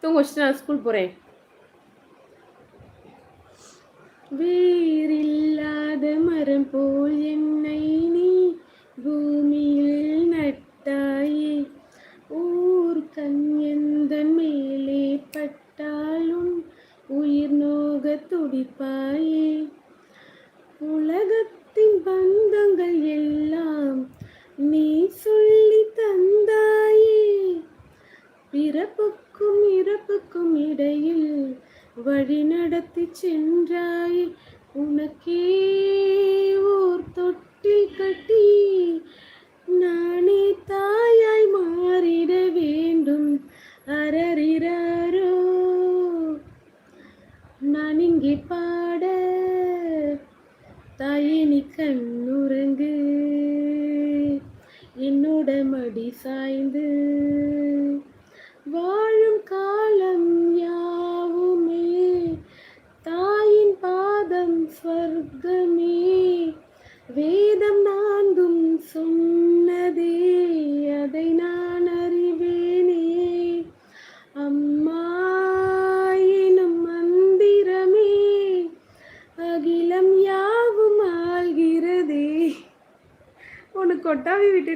தூங்க வச்சுட்டு நான் ஸ்கூல் போறேன். வேரில்லாத மரம் போல் என்னை நீ பூமியில் நட்டாயே. ஊர் கண் எந்தன் மேலே பட்டாலும் உயிர் நோக துடிப்பாயே. உலகத்தின் பந்தங்கள் எல்லாம் நீ சொல்லி தந்தாயே. பிறப்புக்கும் இறப்புக்கும் இடையில் வழி நடத்தி சென்றாயே. உனக்கே ஓர் தொட்டில் கட்டி நானே தாயாய் மாறிட வேண்டும். அரரிராரோ நான் இங்கே பாட, தாயே நீ கண்ணுறங்கு, என்னோட மடி சாய்ந்து. வாழும் காலம் யாவுமே தாயின் பாதம் ஸ்வர்க்கமே. வேதம் நான்கும் சொன்னதே அதை நான் அறிவேனே. அம்மா எனும் மந்திரமே அகிலம் யாவும் ஆள்கிறதே. உனக்கு கொட்டாவி விட்டு